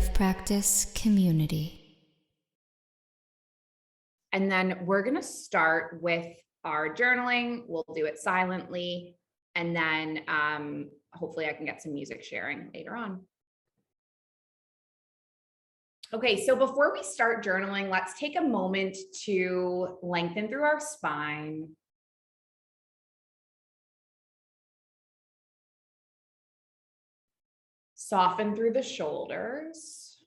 Life Practice community. And then we're going to start with our journaling. We'll do it silently. And then hopefully I can get some music sharing later on. Okay, so before we start journaling, let's take a moment to lengthen through our spine. Soften through the shoulders.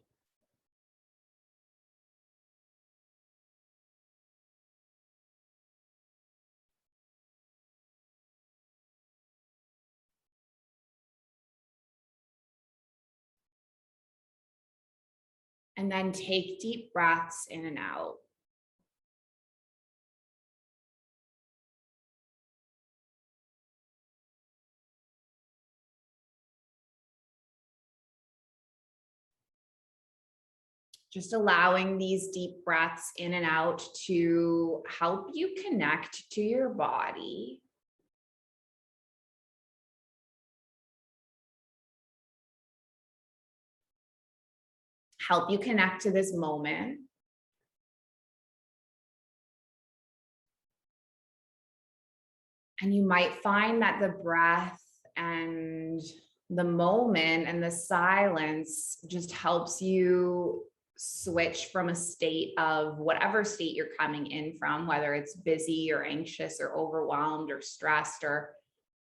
And then take deep breaths in and out. Just allowing these deep breaths in and out to help you connect to your body. Help you connect to this moment. And you might find that the breath and the moment and the silence just helps you switch from a state of whatever state you're coming in from, whether it's busy or anxious or overwhelmed or stressed or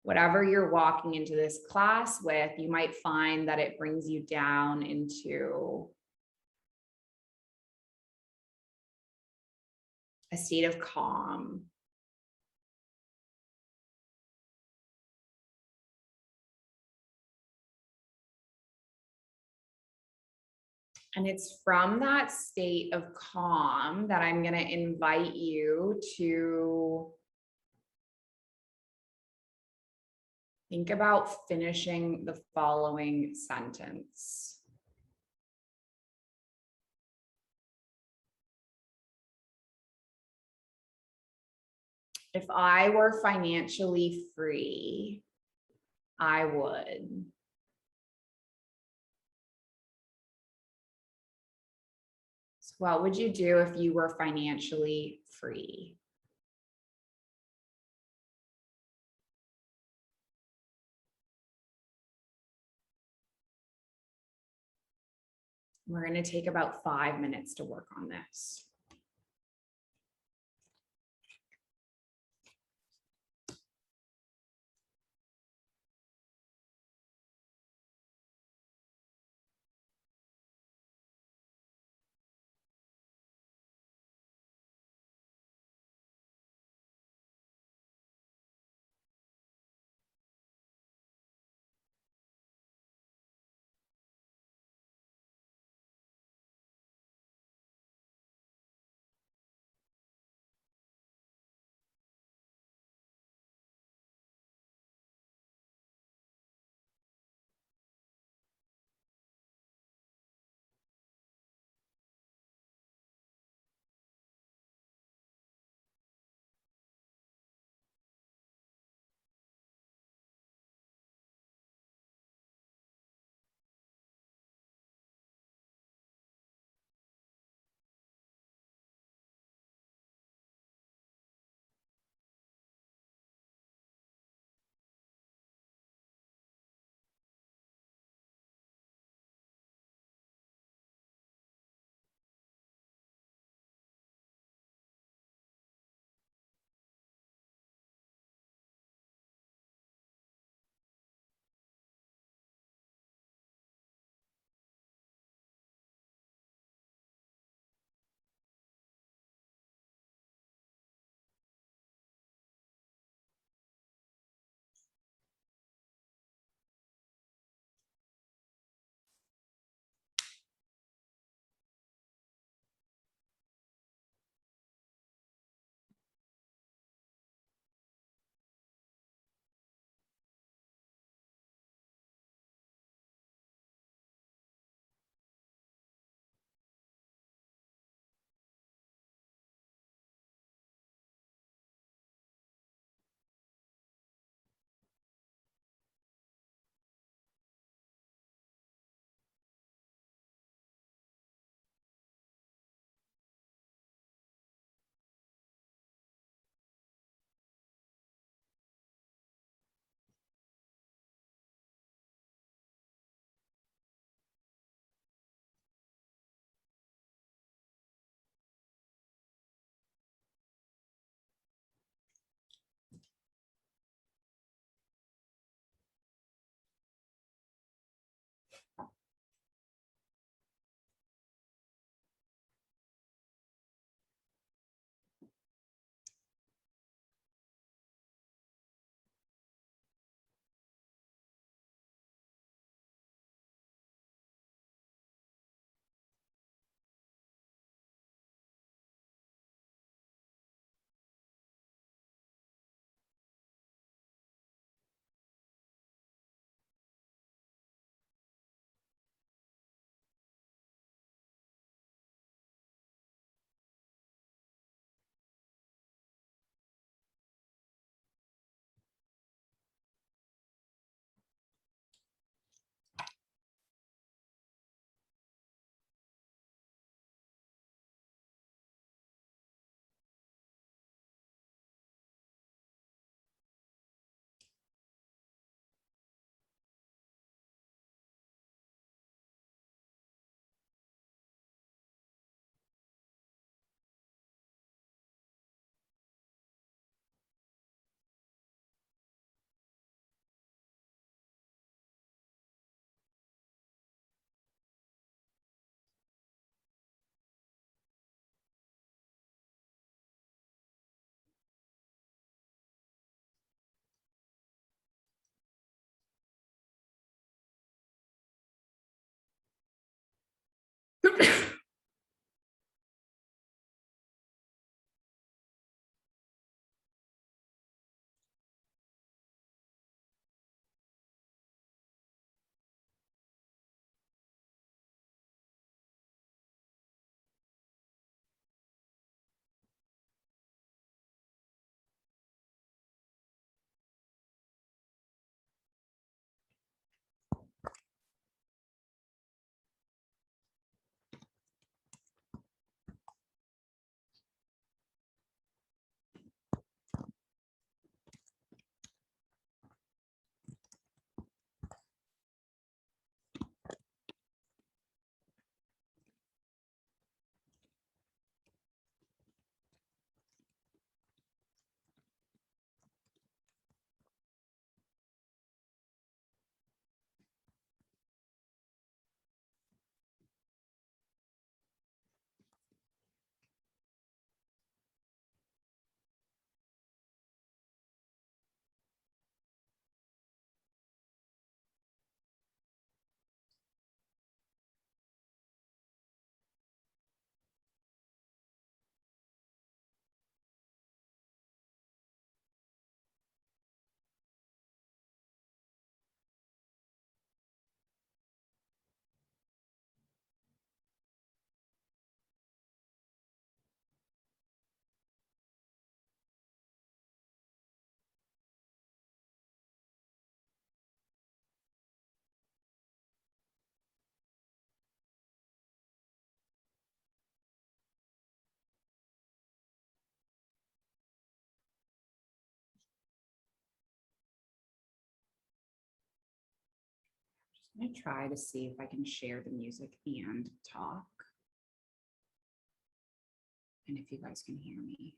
whatever you're walking into this class with. You might find that it brings you down into a state of calm. And it's from that state of calm that I'm going to invite you to think about finishing the following sentence. If I were financially free, I would. So what would you do if you were financially free? We're going to take about 5 minutes to work on this. I'm gonna try to see if I can share the music and talk. And if you guys can hear me.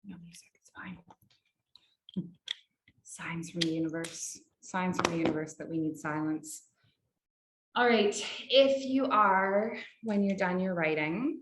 No music, it's fine. Signs from the universe. Signs from the universe that we need silence. All right, if you are, when you're done your writing,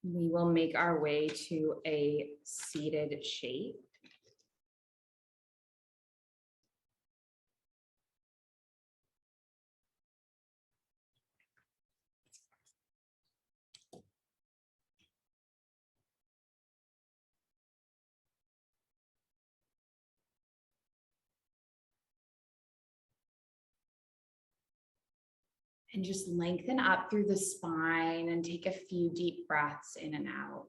we will make our way to a seated shape. And just lengthen up through the spine and take a few deep breaths in and out.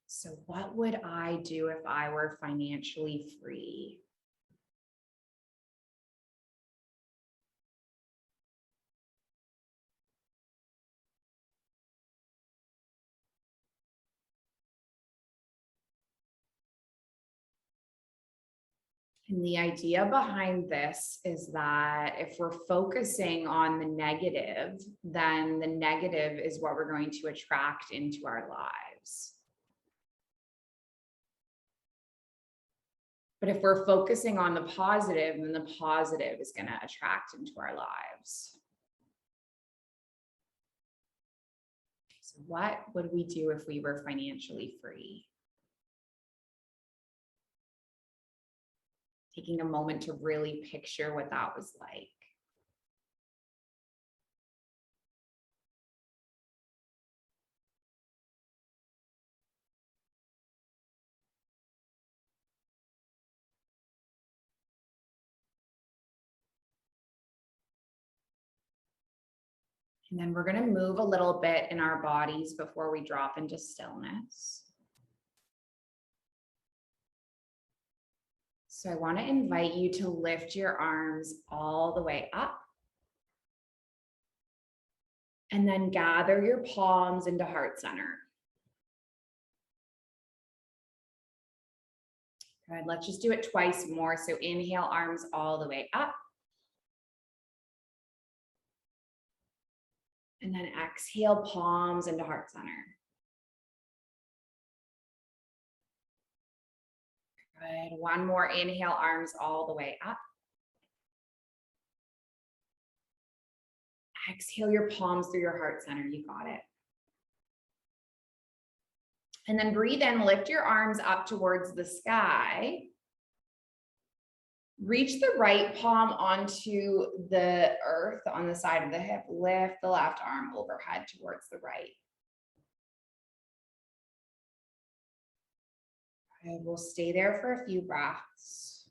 So what would I do if I were financially free? And the idea behind this is that if we're focusing on the negative, then the negative is what we're going to attract into our lives. But if we're focusing on the positive, then the positive is going to attract into our lives. So what would we do if we were financially free? Taking a moment to really picture what that was like. And then we're going to move a little bit in our bodies before we drop into stillness. So I want to invite you to lift your arms all the way up. And then gather your palms into heart center. Good. Let's just do it twice more. So inhale, arms all the way up. And then exhale, palms into heart center. Good. One more. Inhale, arms all the way up. Exhale your palms through your heart center. You got it. And then breathe in, lift your arms up towards the sky. Reach the right palm onto the earth on the side of the hip. Lift the left arm overhead towards the right. And we'll stay there for a few breaths.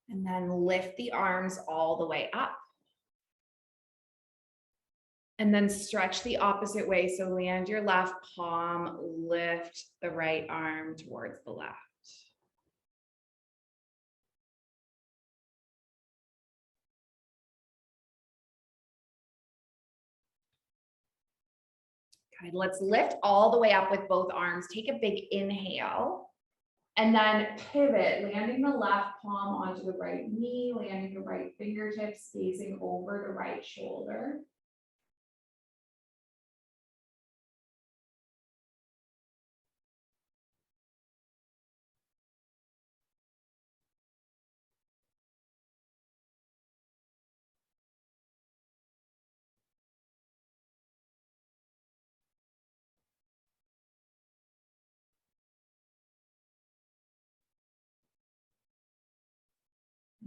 And then lift the arms all the way up. And then stretch the opposite way. So land your left palm, lift the right arm towards the left. Good. Let's lift all the way up with both arms. Take a big inhale. And then pivot, landing the left palm onto the right knee, landing the right fingertips, gazing over the right shoulder.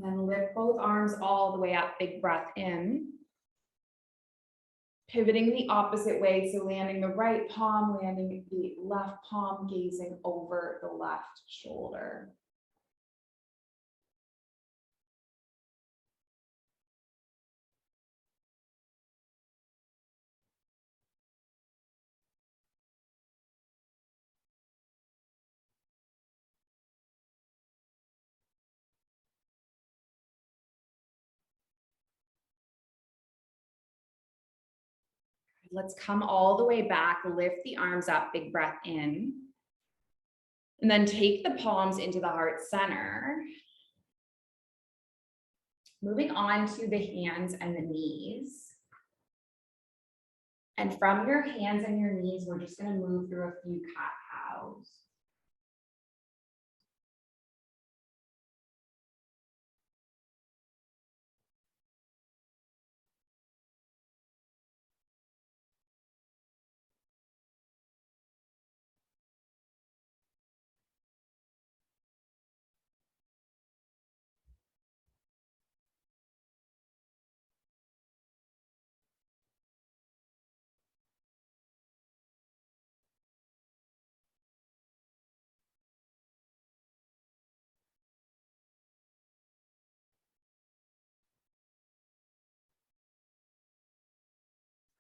Then lift both arms all the way up, big breath in. Pivoting the opposite way, so landing the right palm, landing the left palm, gazing over the left shoulder. Let's come all the way back, lift the arms up, big breath in. And then take the palms into the heart center. Moving on to the hands and the knees. And from your hands and your knees, we're just going to move through a few cat-cows.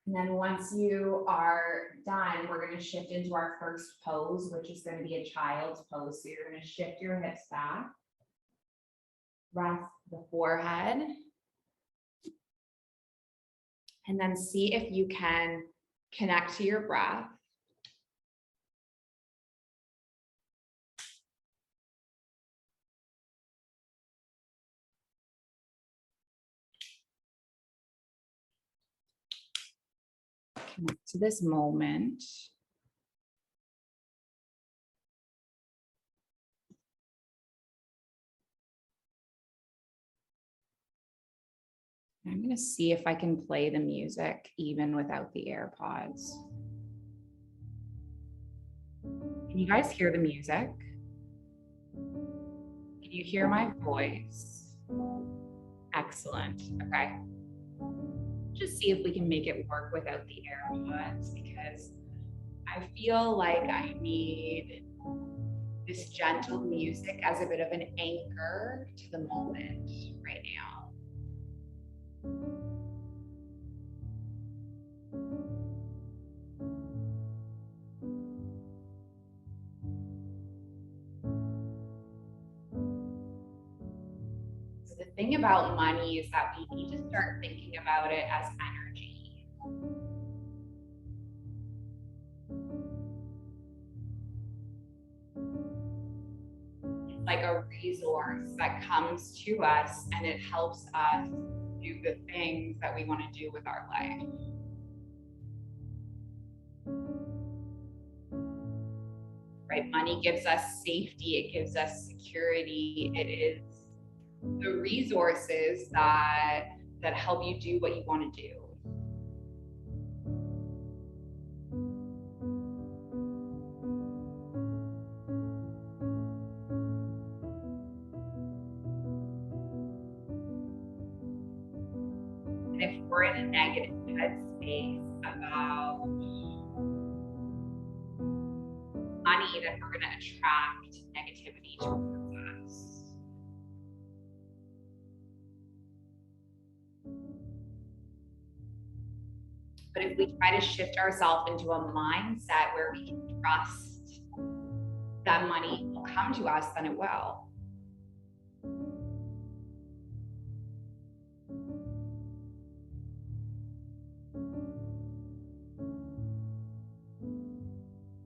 And then once you are done, we're going to shift into our first pose, which is going to be a child's pose. So you're going to shift your hips back, rest the forehead, and then see if you can connect to your breath. Connect to this moment. I'm going to see if I can play the music even without the AirPods. Can you guys hear the music? Can you hear my voice? Excellent. Okay. Just see if we can make it work without the AirPods, because I feel like I need this gentle music as a bit of an anchor to the moment right now. So the thing about money is that we need to start thinking about it as energy. It's like a resource that comes to us and it helps us do the things that we want to do with our life. right? Money gives us safety, it gives us security. It is the resources that help you do what you want to do. And if we're in a negative headspace about money, then we're going to attract negativity towards us. But if we try to shift ourselves into a mindset where we can trust that money will come to us, then it will.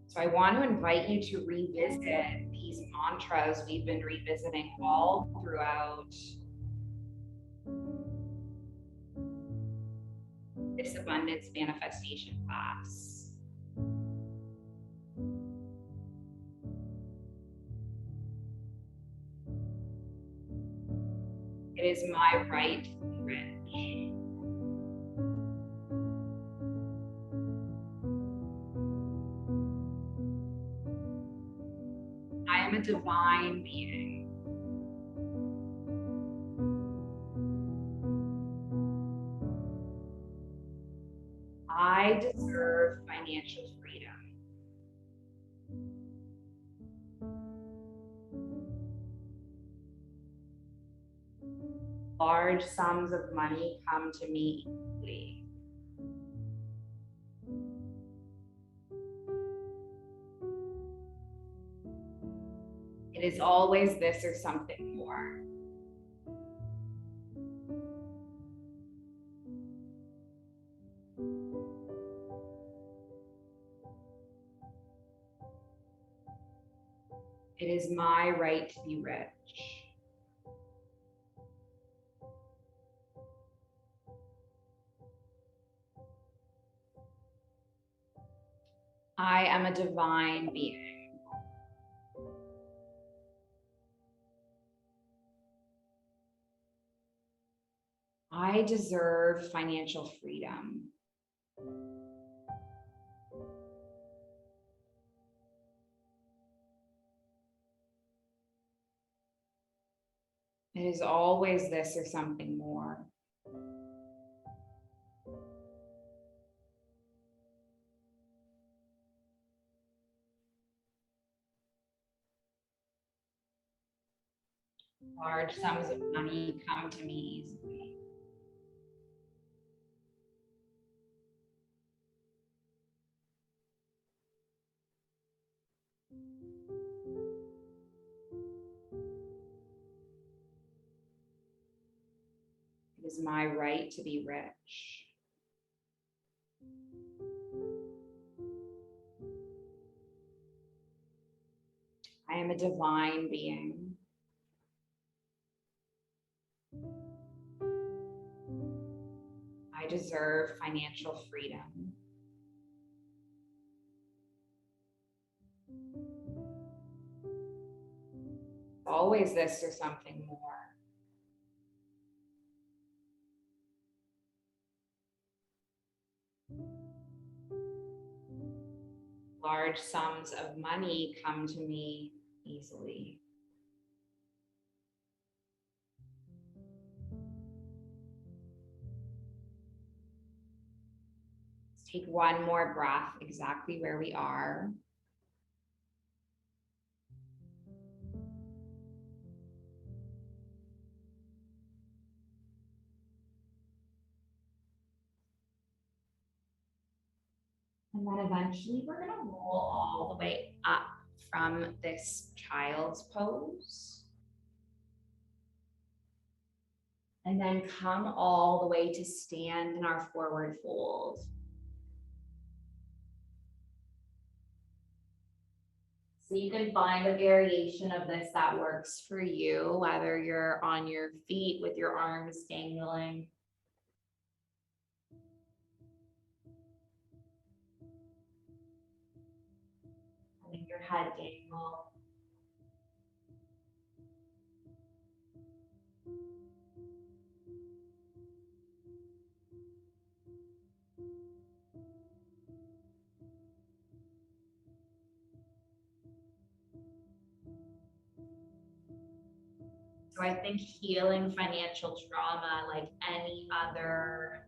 So I want to invite you to revisit these mantras we've been revisiting all throughout this abundance manifestation class. It is my right to be rich. I am a divine being. I deserve financial freedom. Large sums of money come to me easily. It is always this or something more. It is my right to be rich. I am a divine being. I deserve financial freedom. It is always this or something more. Large sums of money come to me easily. It is my right to be rich. I am a divine being. I deserve financial freedom. Always this or something more. Large sums of money come to me easily. Let's take one more breath exactly where we are. And then eventually we're going to roll all the way up from this child's pose. And then come all the way to stand in our forward fold. So you can find a variation of this that works for you, whether you're on your feet with your arms dangling, having your ahead, Daniel. So I think healing financial trauma, like any other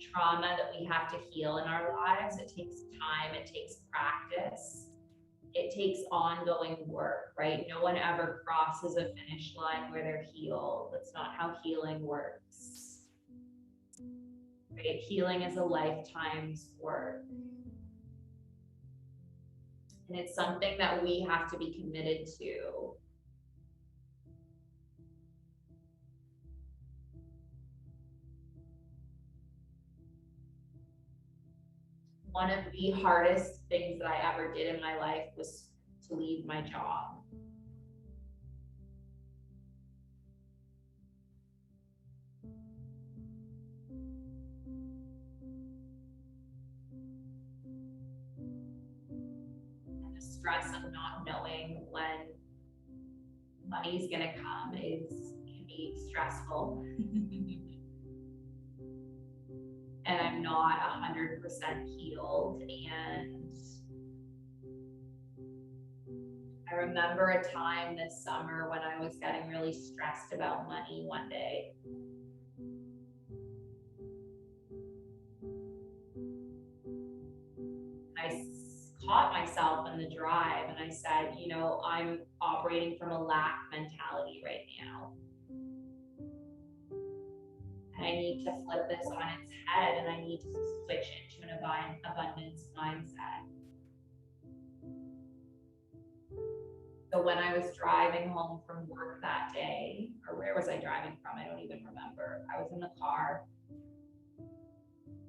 trauma that we have to heal in our lives, it takes time, it takes practice, it takes ongoing work, right? No one ever crosses a finish line where they're healed. That's not how healing works, right? Healing is a lifetime's work. And it's something that we have to be committed to. One of the hardest things that I ever did in my life was to leave my job. And the stress of not knowing when money's gonna come can be stressful. And I'm not 100% healed. And I remember a time this summer when I was getting really stressed about money one day. I caught myself in the drive and I said, you know, I'm operating from a lack mentality right now. And I need to flip this on its head and I need to switch into an abundance mindset. So when I was driving home from work that day, or where was I driving from? I don't even remember. I was in the car.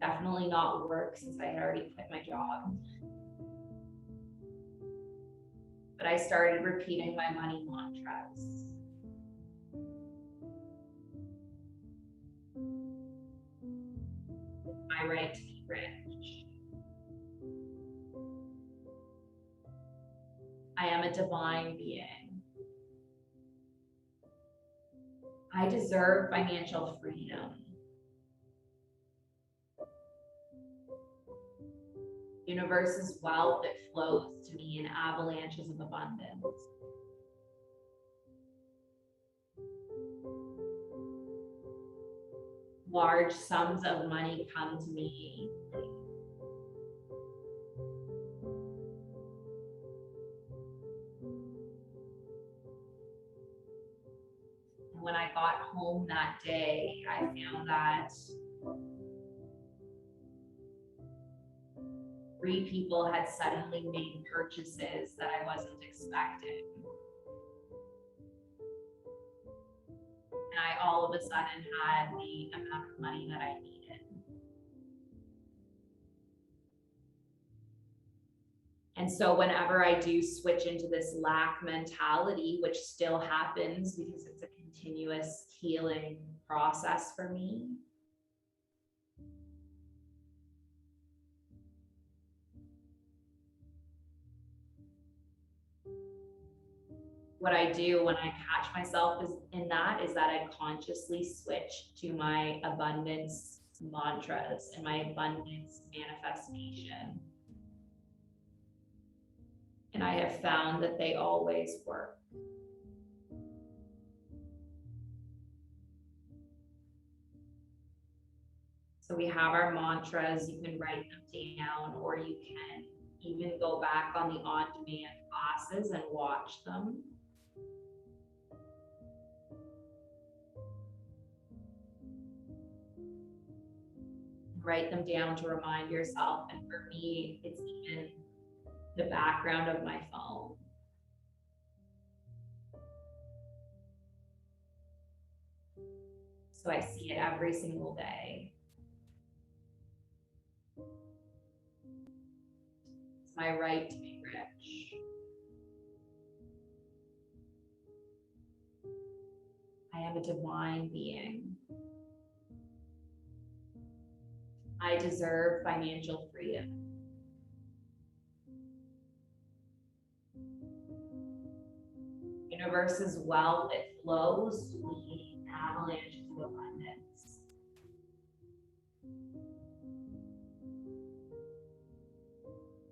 Definitely not work since I had already quit my job. But I started repeating my money mantras. My right to be rich. I am a divine being. I deserve financial freedom. Universe's wealth, it flows to me in avalanches of abundance. Large sums of money come to me. And when I got home that day, I found that 3 people had suddenly made purchases that I wasn't expecting. And I all of a sudden had the amount of money that I needed. And so whenever I do switch into this lack mentality, which still happens because it's a continuous healing process for me, what I do when I catch myself is that I consciously switch to my abundance mantras and my abundance manifestation. And I have found that they always work. So we have our mantras, you can write them down, or you can even go back on the on-demand classes and watch them. Write them down to remind yourself. And for me, it's even the background of my phone. So I see it every single day. It's my right to be rich. I am a divine being. I deserve financial freedom. Universe is wealth, it flows, we avalanche to abundance.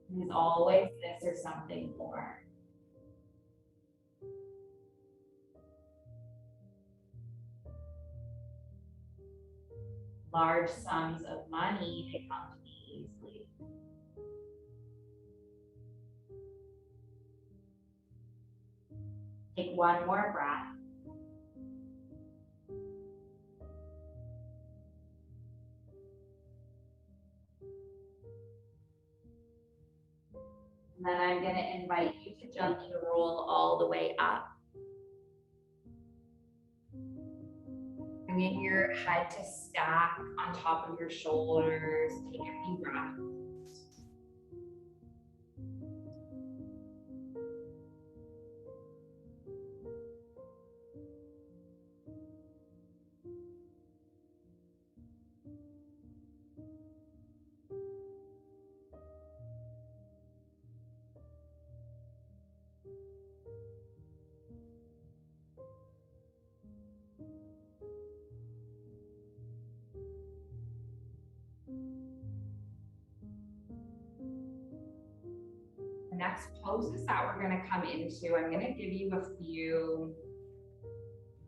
There's always this or something more. Large sums of money, they come to me easily. Take one more breath. And then I'm going to invite you to gently roll all the way up. Bringing your head to stack on top of your shoulders. Take a deep breath. The next poses that we're going to come into, I'm going to give you a few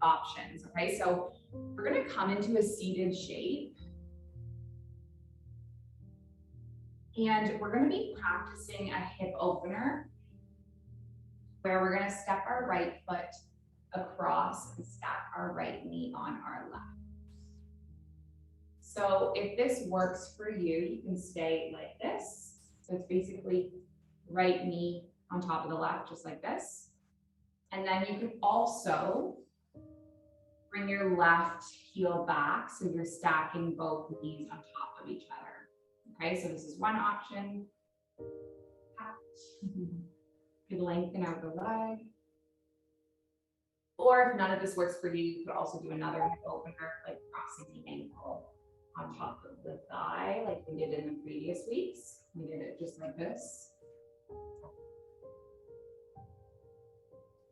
options. Okay, so we're going to come into a seated shape. And we're going to be practicing a hip opener where we're going to step our right foot across and stack our right knee on our left. So if this works for you, you can stay like this. So it's basically right knee on top of the left, just like this. And then you can also bring your left heel back, so you're stacking both knees on top of each other. Okay, so this is one option. You lengthen out the leg. Or if none of this works for you, you could also do another hip opener, like crossing the ankle on top of the thigh, like we did in the previous weeks. We did it just like this.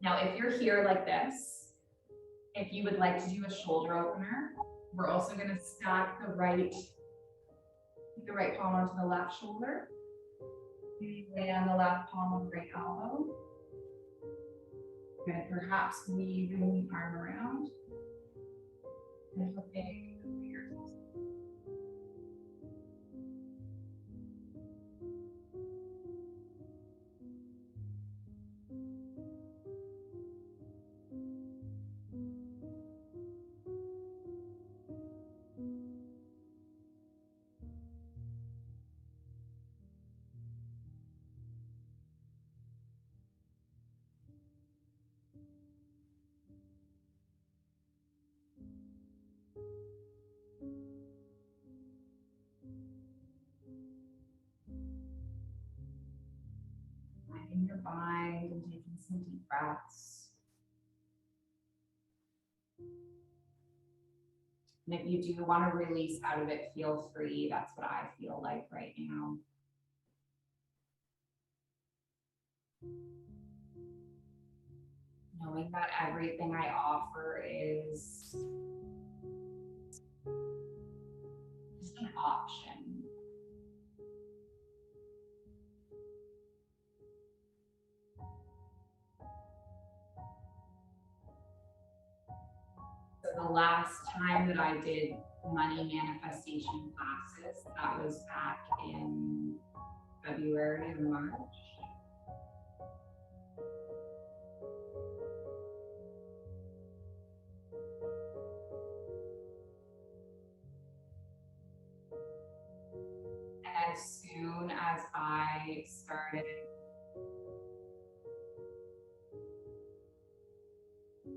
Now, if you're here like this, if you would like to do a shoulder opener, we're also going to stack the right palm onto the left shoulder. Lay on the left palm on the right elbow. And perhaps weaving the arm around and hooking the fingertips. Finding your bind and taking some deep breaths. And if you do want to release out of it, feel free. That's what I feel like right now. Knowing that everything I offer is just an option. So the last time that I did money manifestation classes, that was back in February or March. And as soon as I started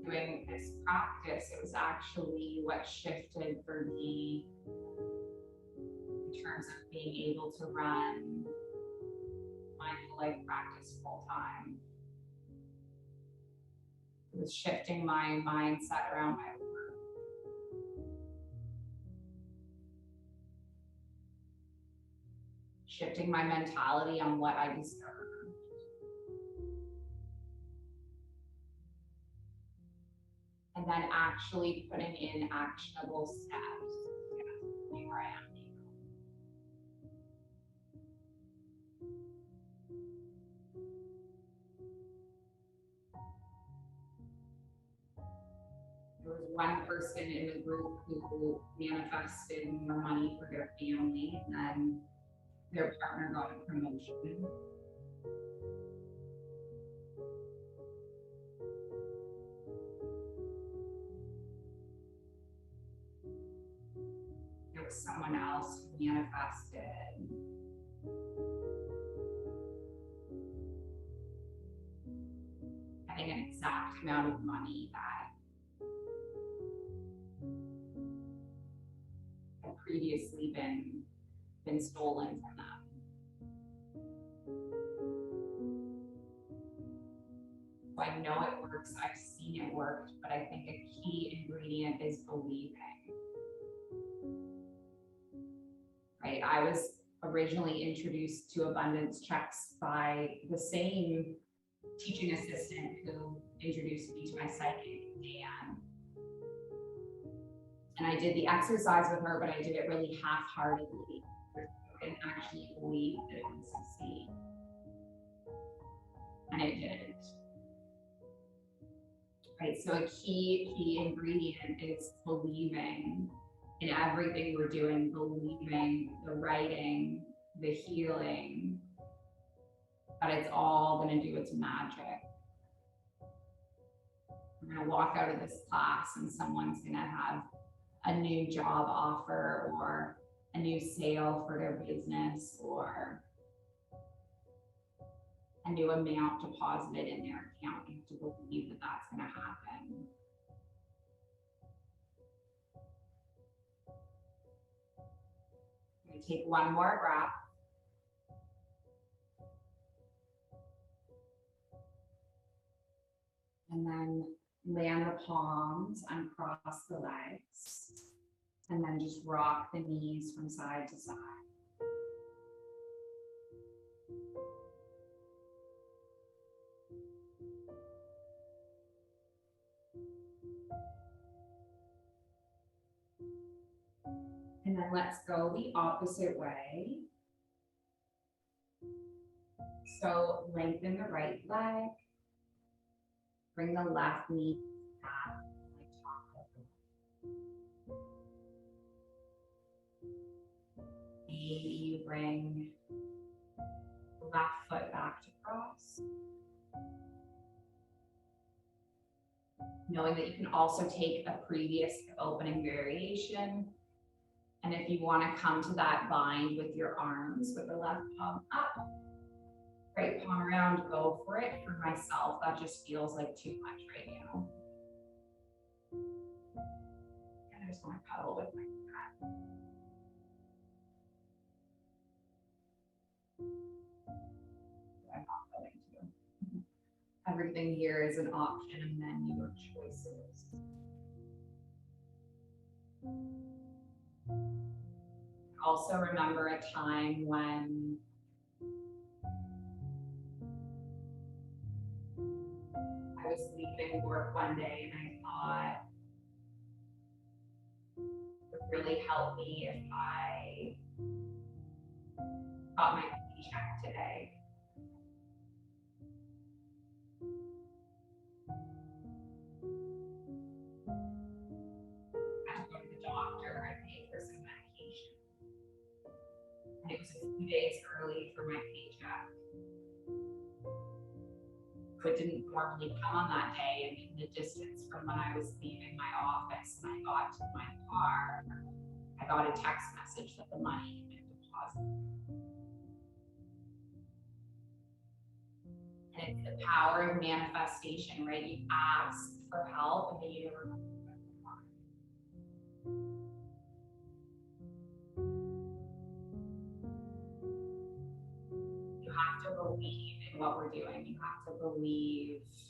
doing this practice, it was actually what shifted for me in terms of being able to run mindful life practice full time. It was shifting my mindset around my work. Shifting my mentality on what I deserve. actually putting in actionable steps. Yeah, where I am. There was one person in the group who manifested more money for their family, and then their partner got a promotion. There was someone else who manifested getting an exact amount of money that had previously been stolen from them. So I know it works, I've seen it work, but I think a key ingredient is believing. Right? I was originally introduced to abundance checks by the same teaching assistant who introduced me to my psychic, and I did the exercise with her, but I did it really half-heartedly. I didn't actually believe that it would succeed, and it didn't. Right, so a key ingredient is believing in everything we're doing, believing the writing, the healing, that it's all going to do its magic. We're going to walk out of this class and someone's going to have a new job offer or a new sale for their business or a new amount deposited in their account. You have to believe that that's going to happen. I'm going to take one more breath. And then land the palms, uncross the legs, and then just rock the knees from side to side. And then let's go the opposite way. So lengthen the right leg. Bring the left knee back, like top of the maybe you bring the left foot back to cross. Knowing that you can also take a previous opening variation. And if you want to come to that bind with your arms, with the left palm up, right palm around, go for it. For myself, that just feels like too much right now. And I just want to cuddle with my cat. I'm not going to. Everything here is an option and then your choices. Also remember a time when I was leaving work one day and I thought it would really help me if I got my paycheck today. I had to go to the doctor and pay for some medication. And it was a few days early for my paycheck. So it didn't normally come on that day, and in the distance from when I was leaving my office and I got to my car, I got a text message that the money had been deposited. And it's the power of manifestation, right? You ask for help and the universe will respond. You have to believe in what we're doing. You have to believe it's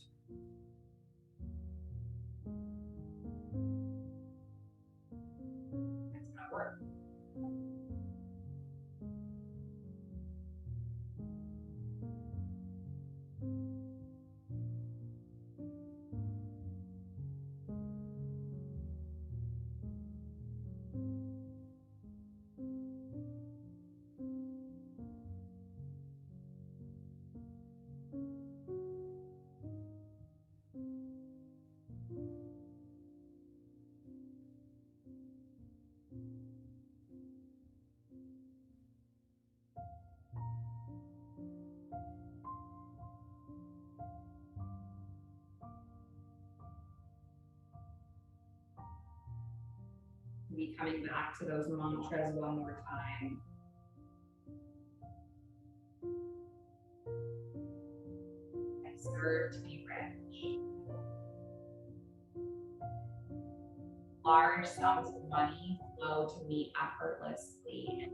gonna work. Be coming back to those mantras one more time. I deserve to be rich. Large sums of money flow to me effortlessly.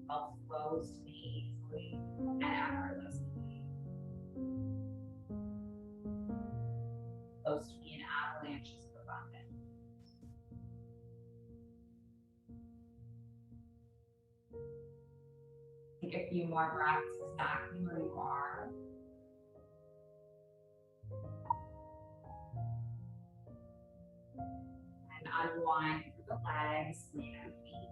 Wealth flows to me easily and effortlessly. Flows to me in avalanches of abundance. Take a few more breaths exactly where you are. And unwind through the legs, lean and feet.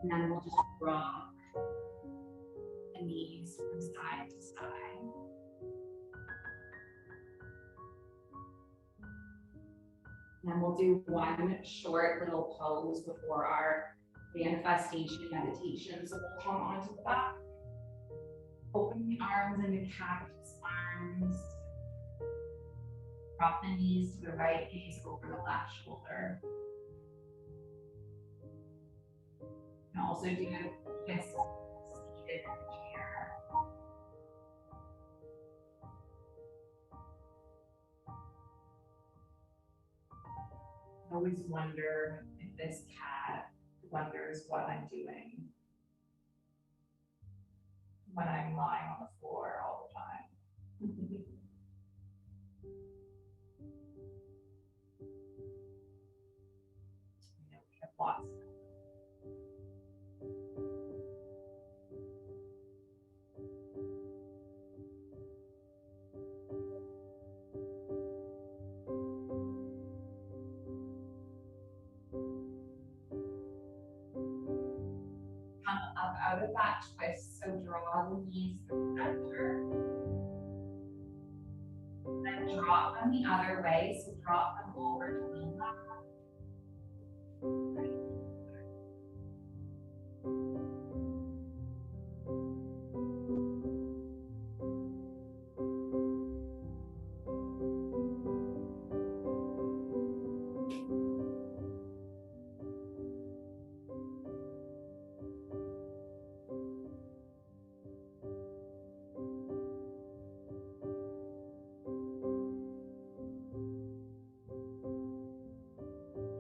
And then we'll just rock the knees from side to side. And then we'll do one short little pose before our manifestation meditation. So we'll come onto the back. Open the arms into cactus arms. Drop the knees to the right, gaze over the left shoulder. And also do a kiss seated in the chair. I always wonder if this cat wonders what I'm doing when I'm lying on the floor all the time. We have lots of them. Come up out of that twist, so draw the knees to the center. Then drop them the other way, so drop them over to the left. Right.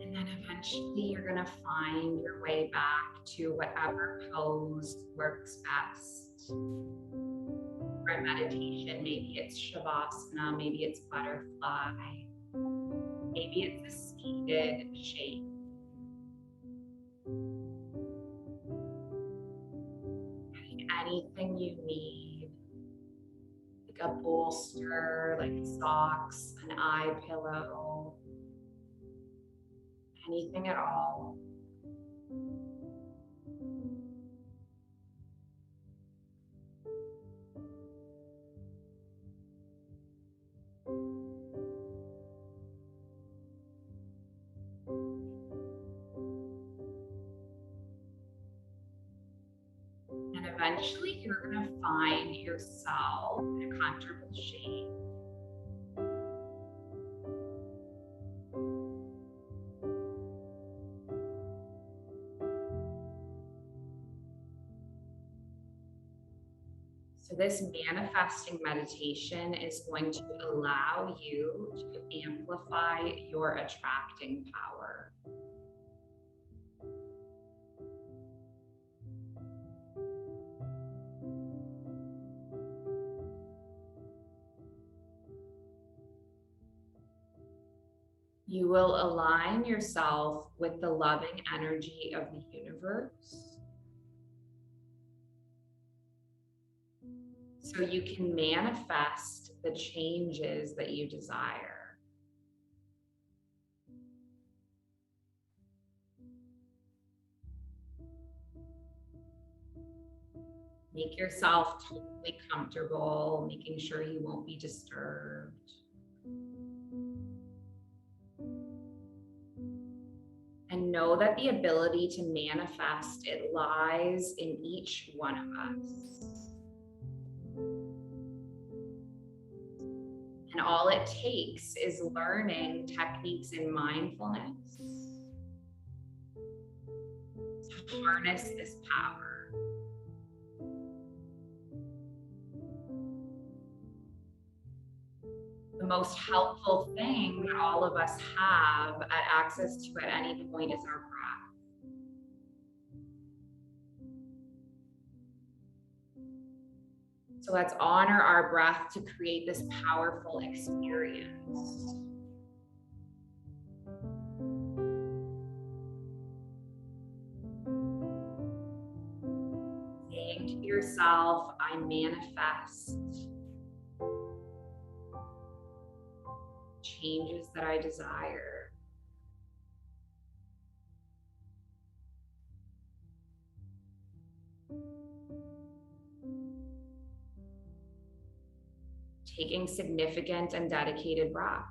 And then eventually you're going to find your way back to whatever pose works best. For meditation, maybe it's Shavasana, maybe it's butterfly, maybe it's a seated shape. Anything you need, like a bolster, like socks, an eye pillow, anything at all. And eventually you're going to find yourself in a comfortable shape. So this manifesting meditation is going to allow you to amplify your attracting power. You will align yourself with the loving energy of the universe so you can manifest the changes that you desire. Make yourself totally comfortable, making sure you won't be disturbed. And know that the ability to manifest, it lies in each one of us. And all it takes is learning techniques in mindfulness to harness this power. The most helpful thing that all of us have access to at any point is our breath. So let's honor our breath to create this powerful experience. Saying to yourself, I manifest changes that I desire. Taking significant and dedicated breaths.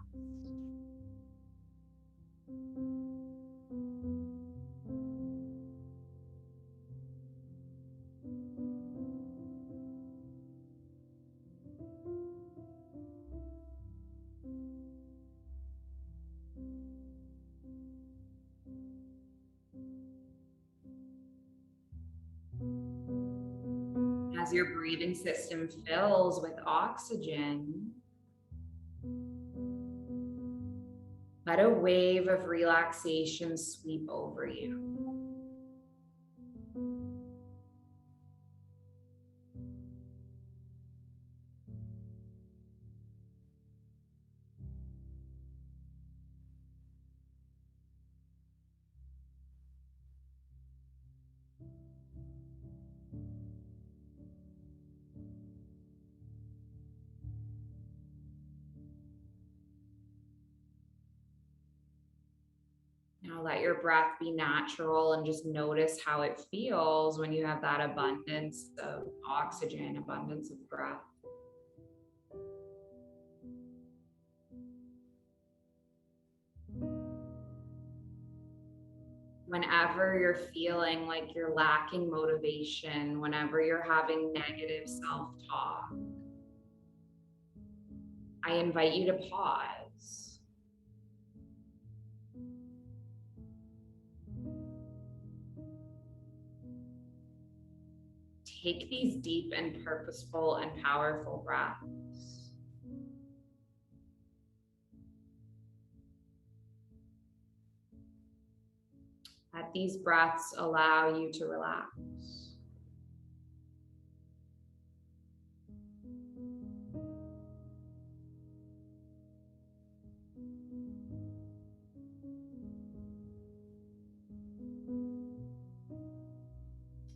As your breathing system fills with oxygen, let a wave of relaxation sweep over you. Now let your breath be natural and just notice how it feels when you have that abundance of oxygen, abundance of breath. Whenever you're feeling like you're lacking motivation, whenever you're having negative self-talk, I invite you to pause. Take these deep and purposeful and powerful breaths. Let these breaths allow you to relax.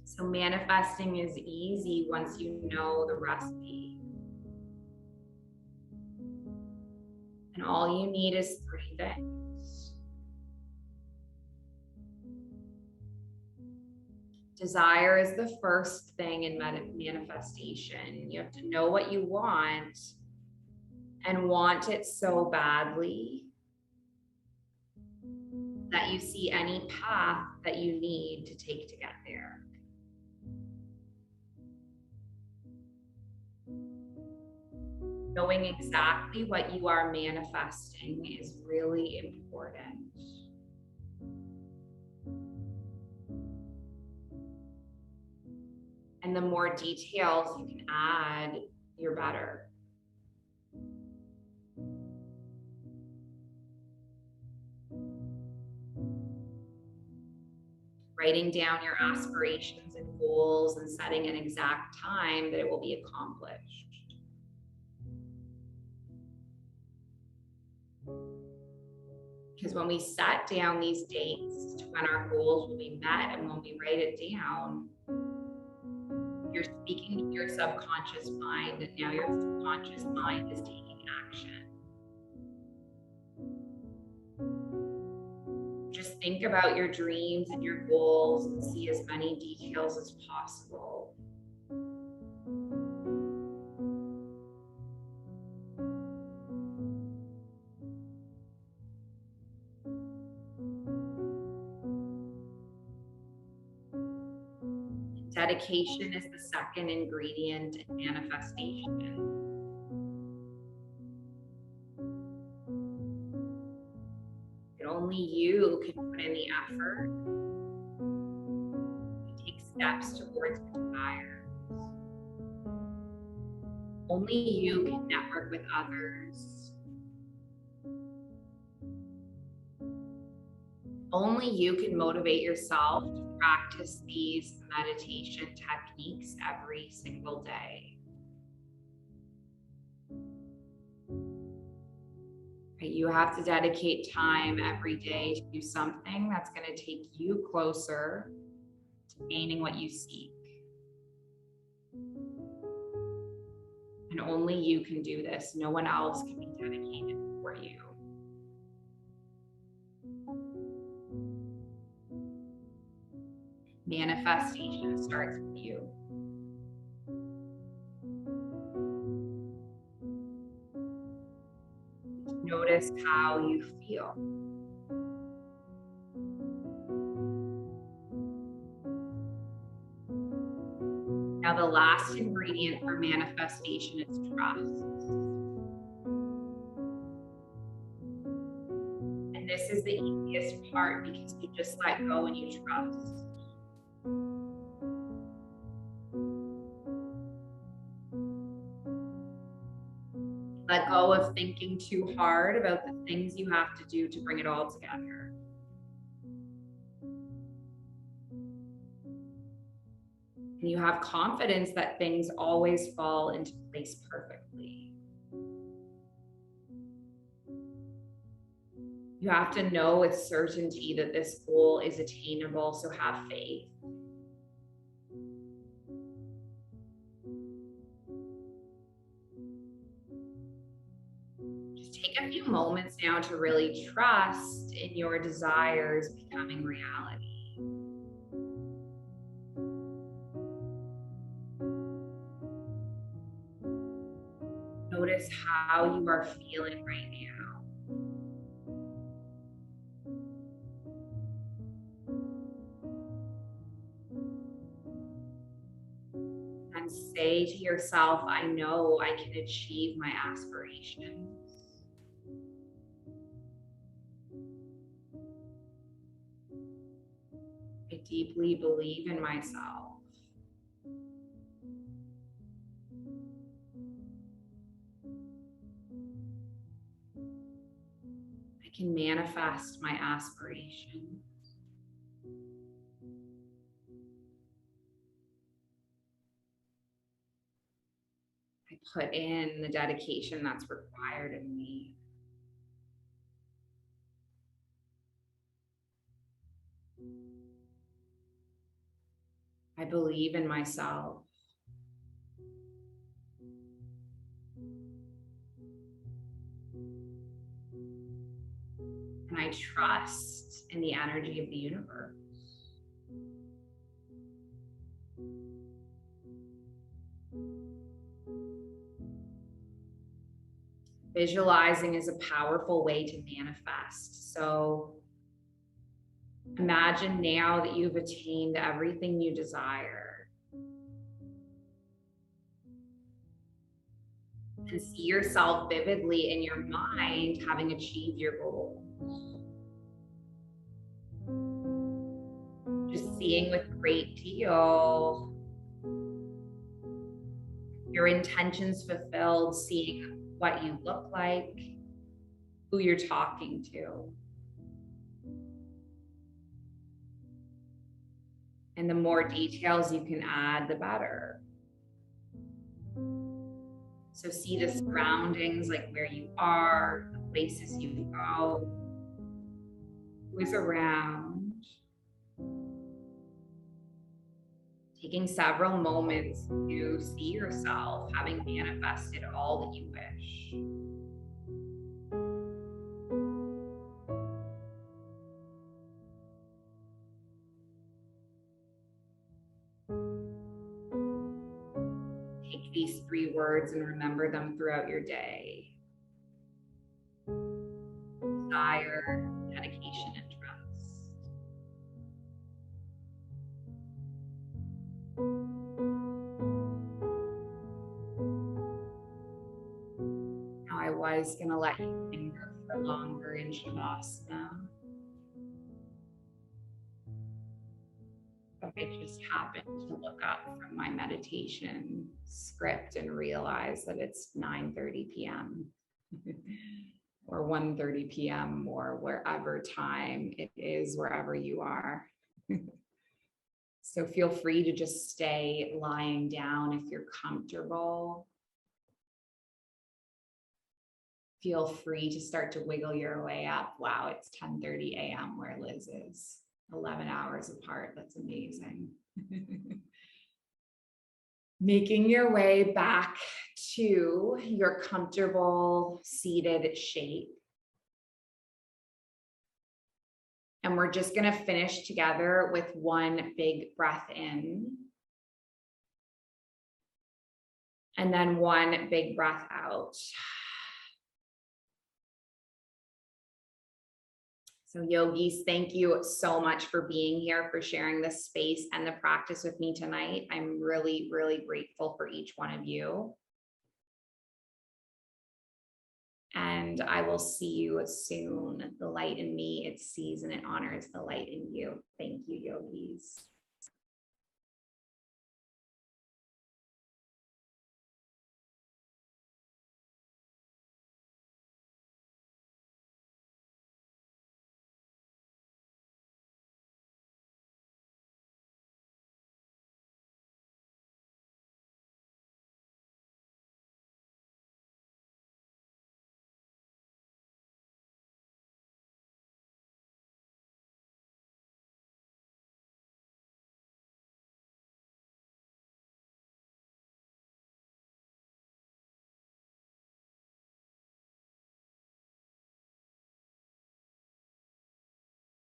So manifesting is easy once you know the recipe. And all you need is 3 things. Desire is the first thing in manifestation. You have to know what you want and want it so badly that you see any path that you need to take to get there. Knowing exactly what you are manifesting is really important. And the more details you can add, you're better. Writing down your aspirations and goals and setting an exact time that it will be accomplished. Because when we set down these dates to when our goals will be met and when we write it down, you're speaking to your subconscious mind, and now your subconscious mind is taking action. Just think about your dreams and your goals and see as many details as possible. Dedication is the second ingredient in manifestation. And only you can put in the effort and take steps towards your desires. Only you can network with others. Only you can motivate yourself to practice these meditation techniques every single day. You have to dedicate time every day to do something that's going to take you closer to gaining what you seek. And only you can do this. No one else can be dedicated for you. Manifestation starts with you. Notice how you feel. Now, the last ingredient for manifestation is trust. And this is the easiest part because you just let go and you trust. Let go of thinking too hard about the things you have to do to bring it all together. And you have confidence that things always fall into place perfectly. You have to know with certainty that this goal is attainable, so have faith. Take a few moments now to really trust in your desires becoming reality. Notice how you are feeling right now. And say to yourself, I know I can achieve my aspirations. I deeply believe in myself. I can manifest my aspirations. I put in the dedication that's required of me. I believe in myself. And I trust in the energy of the universe. Visualizing is a powerful way to manifest. So imagine now that you've attained everything you desire. And see yourself vividly in your mind having achieved your goal. Just seeing with great deal your intentions fulfilled, seeing what you look like, who you're talking to. And the more details you can add, the better. So see the surroundings, like where you are, the places you go. who is around. Taking several moments to see yourself having manifested all that you wish. Take these 3 words and remember them throughout your day. Desire, dedication, and trust. Now I was going to let you linger for longer in Shavasana, but I just happened to look up from my meditation script and realize that it's 9:30 p.m. or 1:30 p.m. or wherever time it is, wherever you are. So feel free to just stay lying down if you're comfortable. Feel free to start to wiggle your way up. Wow, it's 10:30 a.m. where Liz is. 11 hours apart. That's amazing. Making your way back to your comfortable seated shape. And we're just going to finish together with one big breath in. And then one big breath out. So yogis, thank you so much for being here, for sharing this space and the practice with me tonight. I'm really, really grateful for each one of you. And I will see you soon. The light in me, it sees and it honors the light in you. Thank you, yogis.